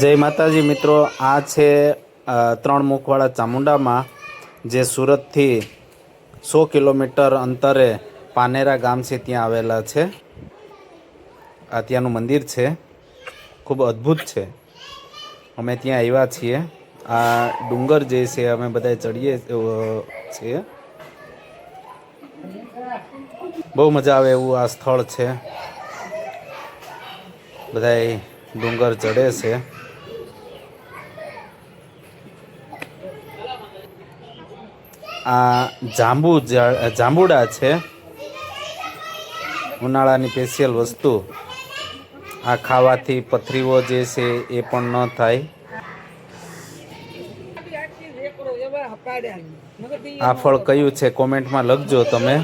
જય માતાજી મિત્રો, આ છે ત્રણ મુખવાળા ચામુંડામાં, જે સુરતથી 100 કિલોમીટર અંતરે પાનેરા ગામ છે ત્યાં આવેલા છે. આ ત્યાંનું મંદિર છે, ખૂબ અદ્ભુત છે. અમે ત્યાં આવ્યા છીએ. આ ડુંગર જે છે અમે બધા ચડીએ છીએ. બહુ મજા આવે એવું આ સ્થળ છે. બધા ડુંગર ચડે છે. આ જાંબુડા છે, ઉનાળાની સ્પેશિયલ વસ્તુ. આ ખાવાથી પથરીઓ જે છે એ પણ ન થાય. આ ફળ કયું છે કોમેન્ટમાં લખજો તમે.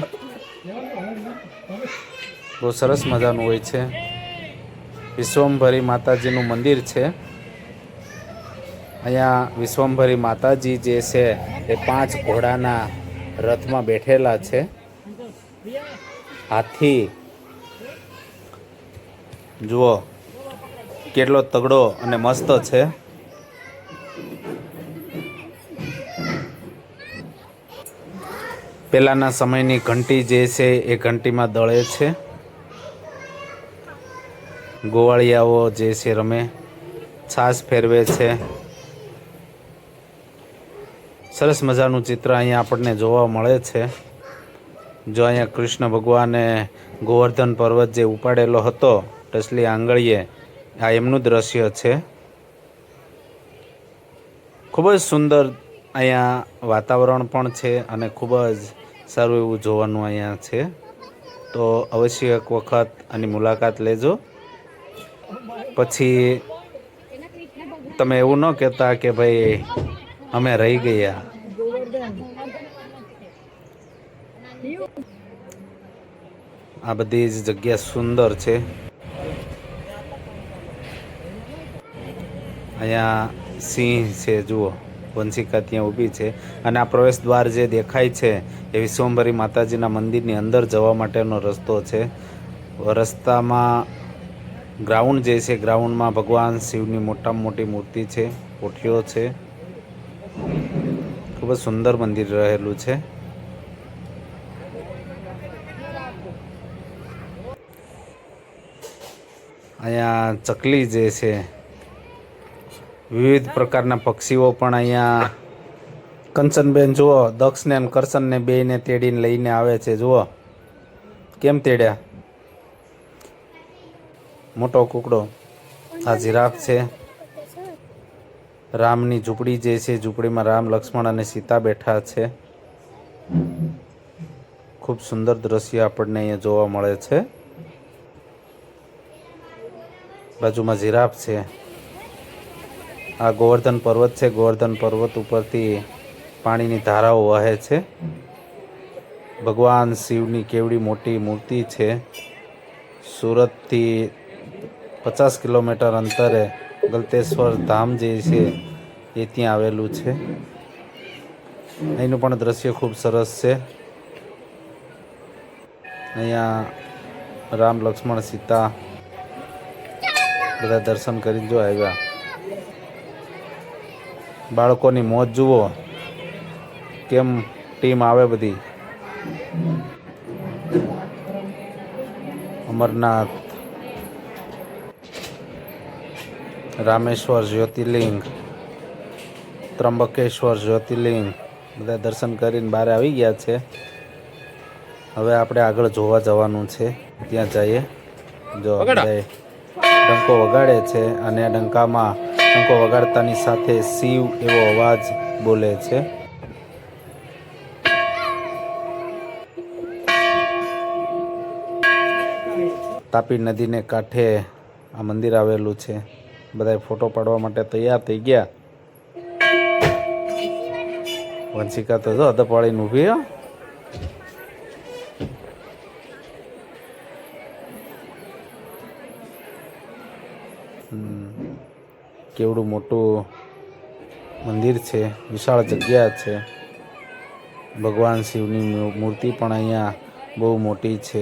બહુ સરસ મજાનું હોય છે. વિશ્વમભરી માતાજીનું મંદિર છે. અહીંયા વિશ્વમભરી માતાજી જે છે એ 5 ઘોડાના રથમાં બેઠેલા છે. હાથી જુઓ કેટલો તગડો અને મસ્ત છે. પહેલાંના સમયની ઘંટી જે છે એ ઘંટીમાં દળે છે. ગોવાળિયાઓ જે છે રમે, છાશ ફેરવે છે. સરસ મજાનું ચિત્ર અહીંયા આપણને જોવા મળે છે. જો અહીંયા કૃષ્ણ ભગવાને ગોવર્ધન પર્વત જે ઉપાડેલો હતો ટસલી આંગળીએ, આ એમનું દ્રશ્ય છે. ખૂબ જ સુંદર અહીંયા વાતાવરણ પણ છે અને ખૂબ જ સારું એવું જોવાનું અહીંયા છે. તો અવશ્ય એક વખત આની મુલાકાત લેજો. પછી તમે એવું ન કહેતા કે ભાઈ અમે રહી ગયા. આ બધી જ જગ્યા સુંદર છે. અહીંયા સિંહ છે, જુઓ વંશિકા ત્યાં ઊભી છે. અને આ પ્રવેશ દ્વાર જે દેખાય છે એ વિશ્વમભરી માતાજીના મંદિરની અંદર જવા માટેનો રસ્તો છે. રસ્તામાં ગ્રાઉન્ડ જે છે, ગ્રાઉન્ડમાં ભગવાન શિવની મોટામાં મોટી મૂર્તિ છે, કોઠીઓ છે. ખૂબ જ સુંદર મંદિર રહેલું છે. અહીંયા ચકલી જે છે, વિવિધ પ્રકારના પક્ષીઓ પણ અહીંયા. કંચનબેન જુઓ, દક્ષને અને કરશનને બેયને તેડીને લઈને આવે છે. જુઓ કેમ તેડ્યા. મોટો કુકડો. આ જીરાફ છે. રામની ઝૂંપડી જે છે, ઝૂંપડીમાં રામ, લક્ષ્મણ અને સીતા બેઠા છે. ખૂબ સુંદર દ્રશ્ય આપણને અહીંયા જોવા મળે છે. બાજુમાં જીરાફ છે. આ ગોવર્ધન પર્વત છે. ગોવર્ધન પર્વત ઉપરથી પાણીની ધારાઓ વહે છે. ભગવાન શિવની કેવડી મોટી મૂર્તિ છે. સુરતથી 50 કિલોમીટર અંતરે ગલતેશ્વર ધામ જે છે એ ત્યાં આવેલું છે. અહીંનું પણ દ્રશ્ય ખૂબ સરસ છે. અહીંયા રામ, લક્ષ્મણ, સીતા બધા દર્શન કરીને જો આવ્યા. બાળકોની મોજ જુઓ, કેમ ટીમ આવે બધી. અમરનાથ, રામેશ્વર જ્યોતિર્લિંગ, ત્રંબકેશ્વર જ્યોતિર્લિંગ બધા દર્શન કરીને બહાર આવી ગયા છે. હવે આપણે આગળ જોવા જવાનું છે, ત્યાં જઈએ. જો બધા ડંકો વગાડે છે અને ડંકામાં ડંકો વગાડતાની સાથે શિવ એવો અવાજ બોલે છે. તાપી નદીને કાંઠે આ મંદિર આવેલું છે. બધા ફોટો પાડવા માટે તૈયાર થઈ ગયા. વંશિકા તો જો અધપાળીને ઊભી હો. કેવડું મોટું મંદિર છે, વિશાળ જગ્યા છે. ભગવાન શિવની મૂર્તિ પણ અહીંયા બહુ મોટી છે.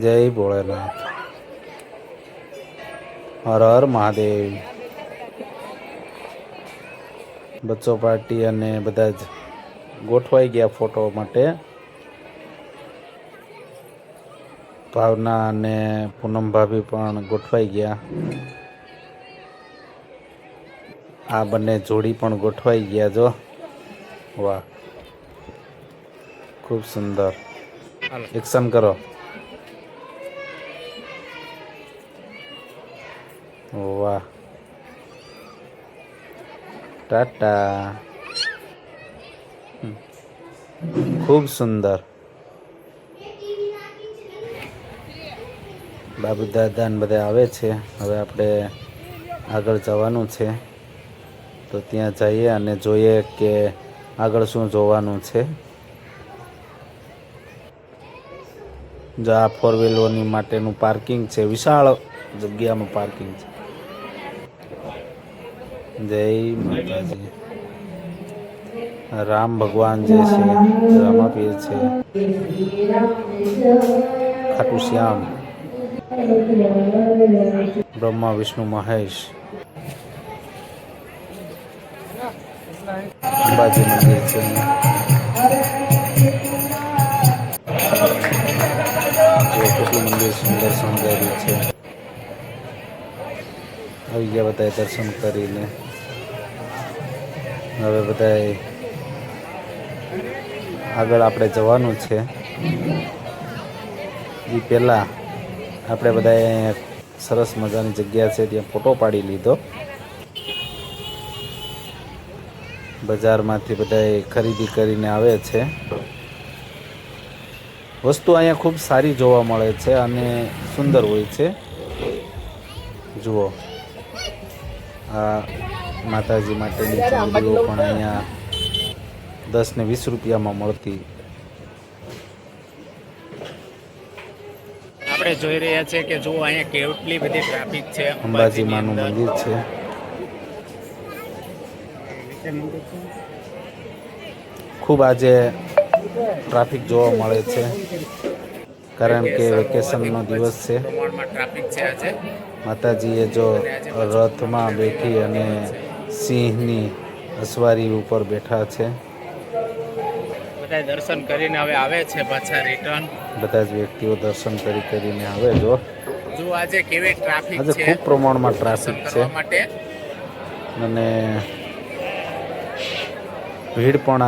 જય ભોળેનાથ. હર હર મહાદેવ. બચ્ચો પાર્ટી અને બધા જ ગોઠવાઈ ગયા ફોટો માટે. ભાવના અને પૂનમ ભાભી પણ ગોઠવાઈ ગયા. આ બંને જોડી પણ ગોઠવાઈ ગયા. જો વાહ, ખૂબ સુંદર. એક્શન કરો. વાહ, ટાટા. ખૂબ સુંદર. બાબુ દાદા ને બધા આવે છે. હવે આપણે આગળ જવાનું છે, તો ત્યાં જઈએ અને જોઈએ કે આગળ શું જોવાનું છે. જો આ 4 વ્હીલરની માટેનું પાર્કિંગ છે. વિશાળ જગ્યામાં પાર્કિંગ છે. જય માતાજી. રામ ભગવાન જે છે, રામાપીર છે, ખાટુ શ્યામ, બ્રહ્મા વિષ્ણુ મહેશ, અંબાજી મંદિર છે. જો કેટલું મંદિર સુંદર શણગાર્યું છે. આવી ગયા બધા દર્શન કરીને. હવે બધા આગળ આપણે જવાનું છે. એ પહેલાં આપણે બધાએ સરસ મજાની જગ્યા છે ત્યાં ફોટો પાડી લીધો. બજારમાંથી બધાએ ખરીદી કરીને આવે છે. વસ્તુ અહીંયા ખૂબ સારી જોવા મળે છે અને સુંદર હોય છે. જુઓ, આ માતાજી માટેની ચૂંદડીઓ પણ અહીંયા 10 ને 20 રૂપિયામાં મળતી. આપણે જોઈ રહ્યા છીએ કે જો અહીંયા કેટલી બધી ટ્રાફિક છે. અંબાજી માનું મંદિર છે. ખૂબ આજે ટ્રાફિક જોવા મળે છે, કારણ કે વેકેશનનો દિવસ છે. ટ્રાફિક છે આજે. માતાજીએ જો રથમાં બેઠી અને સિંહની અસવારી ઉપર બેઠા છે. બધા દર્શન કરીને હવે આવે છે પાછા રિટર્ન. બધા જ વ્યક્તિઓ દર્શન કરીને આવે. જો આજે કેવી ટ્રાફિક આજે છે. ખૂબ પ્રમાણમાં ટ્રાફિક છે માટે અને ભીડ પણ